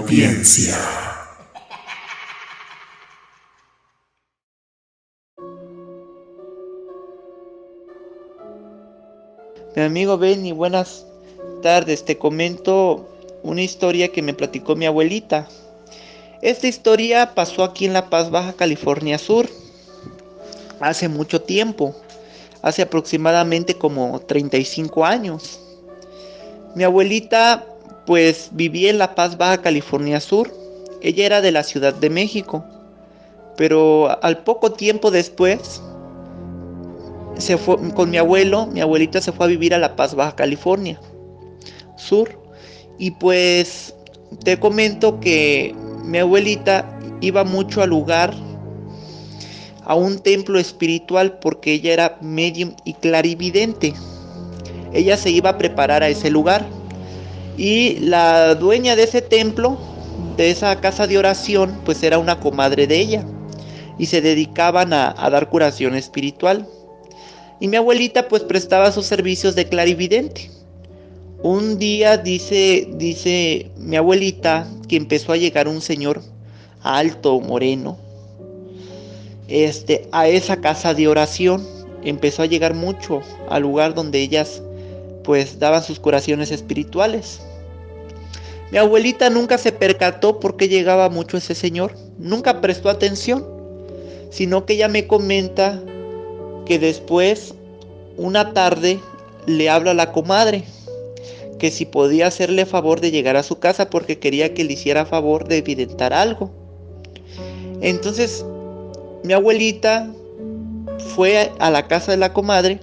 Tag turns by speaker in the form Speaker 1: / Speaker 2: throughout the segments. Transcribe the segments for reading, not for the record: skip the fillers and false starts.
Speaker 1: audiencia.
Speaker 2: Mi amigo Benny, buenas tardes. Te comento una historia que me platicó mi abuelita. Esta historia pasó aquí en La Paz, Baja California Sur, hace mucho tiempo, hace aproximadamente como 35 años. Mi abuelita pues vivía en La Paz, Baja California Sur. Ella era de la Ciudad de México, pero al poco tiempo después se fue con mi abuelita se fue a vivir a La Paz, Baja California Sur. Y pues te comento que mi abuelita iba mucho al lugar, a un templo espiritual, porque ella era medium y clarividente. Ella se iba a preparar a ese lugar. Y la dueña de ese templo, de esa casa de oración, pues era una comadre de ella. Y se dedicaban a dar curación espiritual. Y mi abuelita pues prestaba sus servicios de clarividente. Un día dice mi abuelita que empezó a llegar un señor alto, moreno, a esa casa de oración. Empezó a llegar mucho al lugar donde ellas pues daban sus curaciones espirituales. Mi abuelita nunca se percató por qué llegaba mucho ese señor, nunca prestó atención, sino que ella me comenta que después, una tarde, le habla a la comadre que si podía hacerle favor de llegar a su casa porque quería que le hiciera favor de evidenciar algo. Entonces mi abuelita fue a la casa de la comadre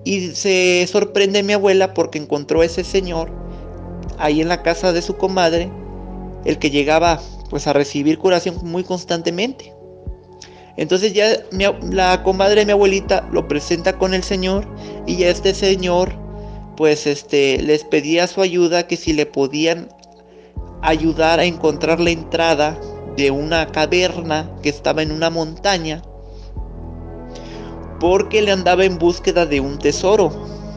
Speaker 2: y se sorprende mi abuela porque encontró a ese señor ahí en la casa de su comadre, el que llegaba pues a recibir curación muy constantemente. Entonces ya la comadre de mi abuelita lo presenta con el señor, y ya este señor pues les pedía su ayuda, que si le podían ayudar a encontrar la entrada de una caverna que estaba en una montaña, porque le andaba en búsqueda de un tesoro,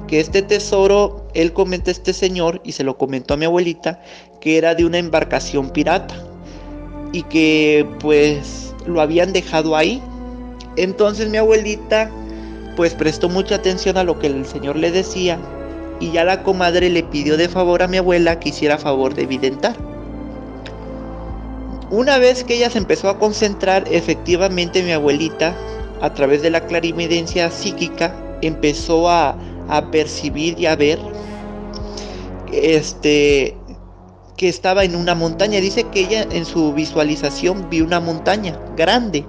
Speaker 2: que este tesoro, él comenta este señor, y se lo comentó a mi abuelita, que era de una embarcación pirata, y que pues lo habían dejado ahí. Entonces mi abuelita pues prestó mucha atención a lo que el señor le decía, y ya la comadre le pidió de favor a mi abuela que hiciera favor de evidenciar. Una vez que ella se empezó a concentrar, efectivamente mi abuelita, a través de la clarividencia psíquica, empezó a percibir y a ver que estaba en una montaña. Dice que ella en su visualización vio una montaña grande,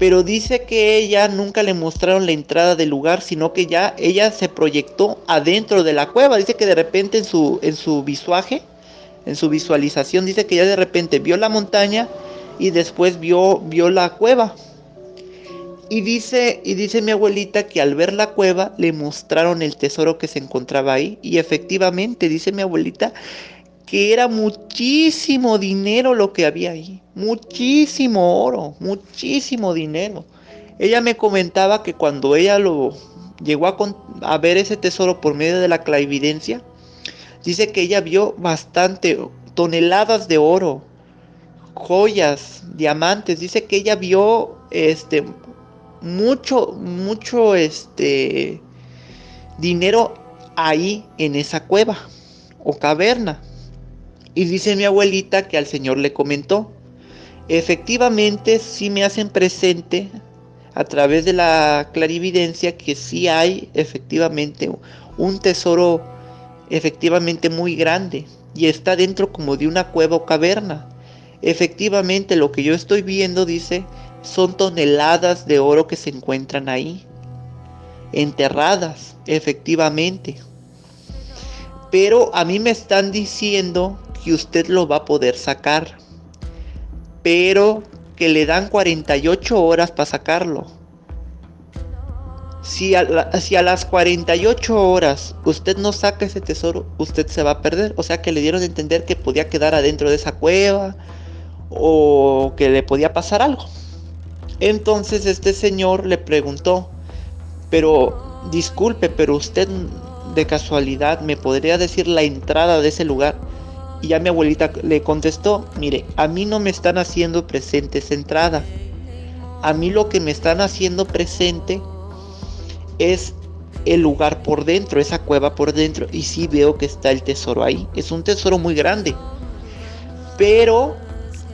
Speaker 2: pero dice que ella nunca le mostraron la entrada del lugar, sino que ya ella se proyectó adentro de la cueva. Dice que de repente en su visualización, dice que ya de repente vio la montaña y después vio la cueva. Y dice mi abuelita que al ver la cueva le mostraron el tesoro que se encontraba ahí, y efectivamente dice mi abuelita que era muchísimo dinero lo que había ahí, muchísimo oro, muchísimo dinero. Ella me comentaba que cuando ella lo llegó a ver ese tesoro por medio de la clarividencia, dice que ella vio bastante, toneladas de oro, joyas, diamantes. Dice que ella vio mucho dinero ahí en esa cueva o caverna. Y dice mi abuelita que al señor le comentó: efectivamente sí me hacen presente a través de la clarividencia que sí hay efectivamente un tesoro efectivamente muy grande, y está dentro como de una cueva o caverna. Efectivamente lo que yo estoy viendo, dice, son toneladas de oro que se encuentran ahí, enterradas, efectivamente. Pero a mí me están diciendo que usted lo va a poder sacar, pero que le dan 48 horas para sacarlo. Si a las 48 horas usted no saca ese tesoro, usted se va a perder. O sea que le dieron a entender que podía quedar adentro de esa cueva, o que le podía pasar algo. Entonces este señor le preguntó: pero disculpe, pero usted de casualidad me podría decir la entrada de ese lugar. Y ya mi abuelita le contestó: mire, a mí no me están haciendo presente esa entrada. A mí lo que me están haciendo presente es el lugar por dentro, esa cueva por dentro. Y sí veo que está el tesoro ahí. Es un tesoro muy grande. Pero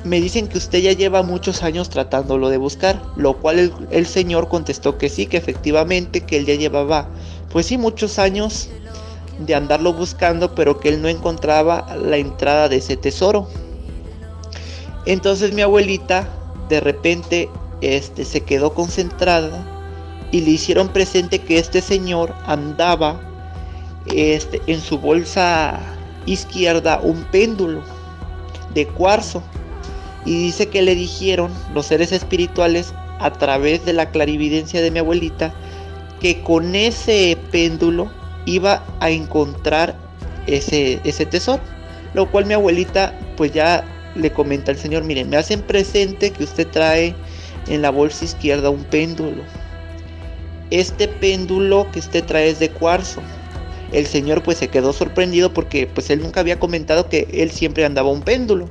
Speaker 2: me dicen que usted ya lleva muchos años tratándolo de buscar. Lo cual el señor contestó que sí, que efectivamente, que él ya llevaba, pues sí, muchos años de andarlo buscando, pero que él no encontraba la entrada de ese tesoro. Entonces mi abuelita de repente se quedó concentrada y le hicieron presente que este señor andaba en su bolsa izquierda un péndulo de cuarzo, y dice que le dijeron los seres espirituales a través de la clarividencia de mi abuelita que con ese péndulo iba a encontrar ese tesoro, lo cual mi abuelita pues ya le comenta al señor: miren, me hacen presente que usted trae en la bolsa izquierda un péndulo. Este péndulo que usted trae es de cuarzo. El señor pues se quedó sorprendido porque pues él nunca había comentado que él siempre andaba un péndulo.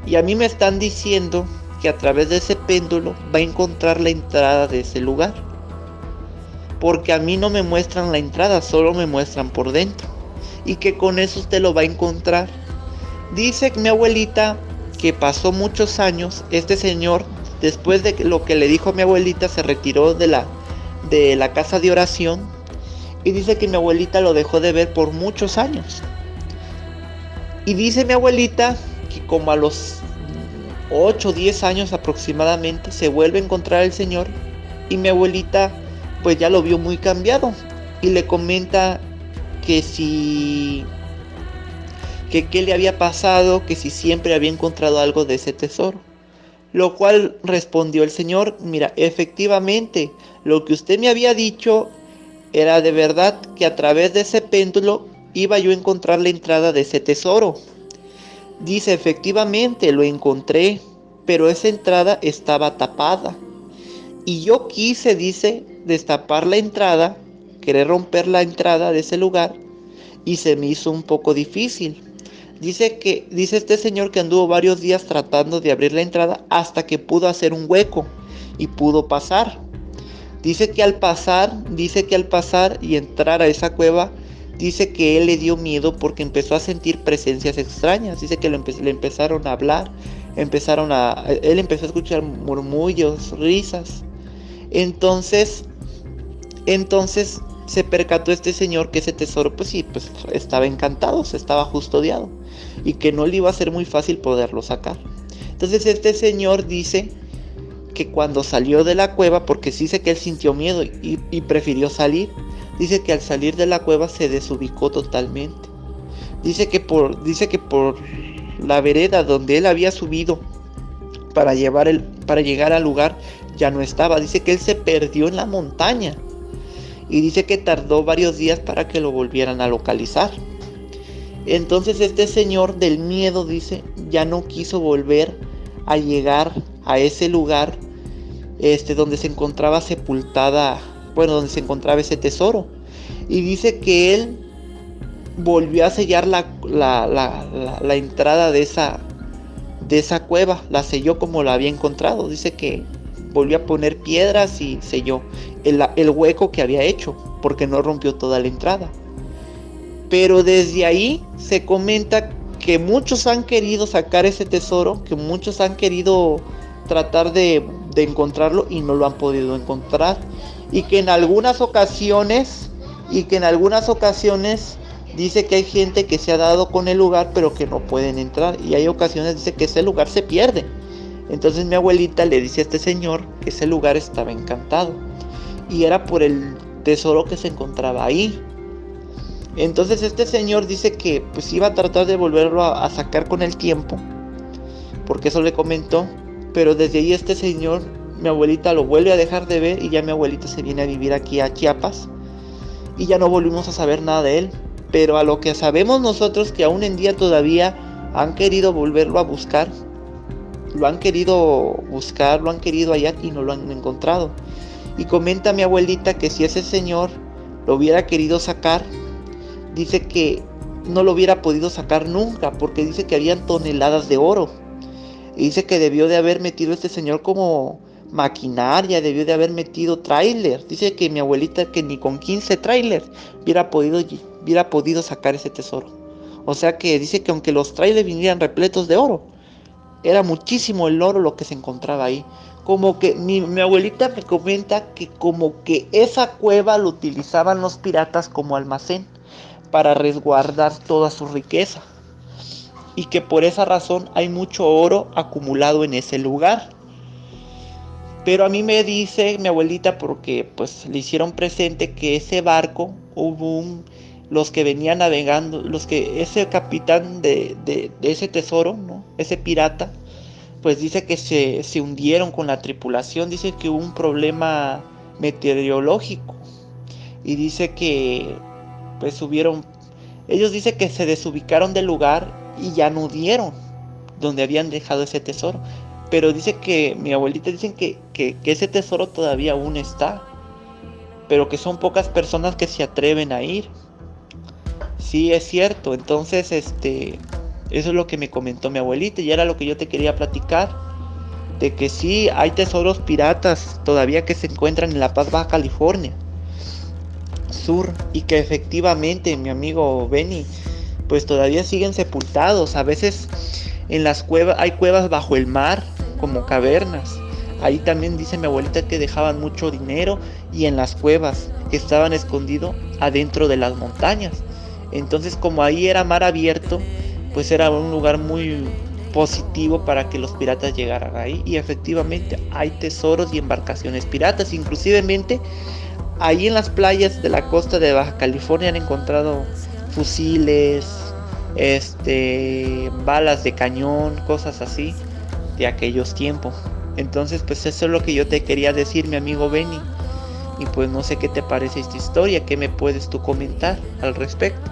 Speaker 2: Y a mí me están diciendo que a través de ese péndulo va a encontrar la entrada de ese lugar. Porque a mí no me muestran la entrada, solo me muestran por dentro. Y que con eso usted lo va a encontrar. Dice mi abuelita que pasó muchos años. Este señor, después de lo que le dijo a mi abuelita, se retiró de la casa de oración. Y dice que mi abuelita lo dejó de ver por muchos años. Y dice mi abuelita que como a los 8 o 10 años aproximadamente se vuelve a encontrar el señor. Y mi abuelita pues ya lo vio muy cambiado. Y le comenta que qué le había pasado, que si siempre había encontrado algo de ese tesoro. Lo cual respondió el señor: mira, efectivamente, lo que usted me había dicho era de verdad, que a través de ese péndulo iba yo a encontrar la entrada de ese tesoro. Dice: efectivamente, lo encontré, pero esa entrada estaba tapada. Y yo quise, dice, destapar la entrada, querer romper la entrada de ese lugar, y se me hizo un poco difícil. Dice este señor que anduvo varios días tratando de abrir la entrada hasta que pudo hacer un hueco y pudo pasar. Dice que al pasar y entrar a esa cueva, dice que él le dio miedo porque empezó a sentir presencias extrañas. Dice que le empezaron a hablar, él empezó a escuchar murmullos, risas. Entonces se percató este señor que ese tesoro pues sí, pues estaba encantado, estaba custodiado, y que no le iba a ser muy fácil poderlo sacar. Entonces este señor dice que cuando salió de la cueva, porque sí dice que él sintió miedo y prefirió salir, dice que al salir de la cueva se desubicó totalmente. Dice que por la vereda donde él había subido para llegar al lugar ya no estaba. Dice que él se perdió en la montaña y dice que tardó varios días para que lo volvieran a localizar. Entonces este señor del miedo, dice, ya no quiso volver a llegar a ese lugar donde se encontraba donde se encontraba ese tesoro. Y dice que él volvió a sellar la entrada de esa cueva, la selló como la había encontrado. Dice que volvió a poner piedras y selló el hueco que había hecho, porque no rompió toda la entrada. Pero desde ahí se comenta que muchos han querido sacar ese tesoro, que muchos han querido tratar de encontrarlo y no lo han podido encontrar, y que en algunas ocasiones dice que hay gente que se ha dado con el lugar pero que no pueden entrar, y hay ocasiones dice que ese lugar se pierde. Entonces mi abuelita le dice a este señor que ese lugar estaba encantado y era por el tesoro que se encontraba ahí. Entonces este señor dice que pues iba a tratar de volverlo a sacar con el tiempo, porque eso le comentó. Pero desde ahí este señor, mi abuelita lo vuelve a dejar de ver, y ya mi abuelita se viene a vivir aquí a Chiapas y ya no volvimos a saber nada de él. Pero a lo que sabemos nosotros, que aún en día todavía han querido volverlo a buscar, lo han querido hallar y no lo han encontrado. Y comenta mi abuelita que si ese señor lo hubiera querido sacar, dice que no lo hubiera podido sacar nunca, porque dice que habían toneladas de oro. Y dice que debió de haber metido este señor como maquinaria, debió de haber metido tráiler. Dice que mi abuelita que ni con 15 trailers hubiera podido sacar ese tesoro. O sea que dice que aunque los trailers vinieran repletos de oro, era muchísimo el oro lo que se encontraba ahí. Como que mi abuelita me comenta que como que esa cueva lo utilizaban los piratas como almacén para resguardar toda su riqueza. Y que por esa razón hay mucho oro acumulado en ese lugar. Pero a mí me dice mi abuelita, porque pues le hicieron presente, que ese barco los que venían navegando, ese capitán de ese tesoro, ¿no? Ese pirata, pues dice que se hundieron con la tripulación. Dice que hubo un problema meteorológico y dice que pues ellos dicen que se desubicaron del lugar y ya no dieron donde habían dejado ese tesoro. Pero dice que mi abuelita dicen que ese tesoro todavía aún está, pero que son pocas personas que se atreven a ir. Sí, es cierto. Entonces, eso es lo que me comentó mi abuelita y era lo que yo te quería platicar, de que sí hay tesoros piratas todavía que se encuentran en La Paz, Baja California Sur, y que efectivamente, mi amigo Benny, pues todavía siguen sepultados. A veces en las cuevas hay cuevas bajo el mar, como cavernas. Ahí también dice mi abuelita que dejaban mucho dinero, y en las cuevas que estaban escondidos adentro de las montañas. Entonces, como ahí era mar abierto, pues era un lugar muy positivo para que los piratas llegaran ahí. Y efectivamente hay tesoros y embarcaciones piratas. Inclusivemente ahí en las playas de la costa de Baja California han encontrado fusiles, balas de cañón, cosas así de aquellos tiempos. Entonces, pues eso es lo que yo te quería decir, mi amigo Benny. Y pues no sé qué te parece esta historia, qué me puedes tú comentar al respecto.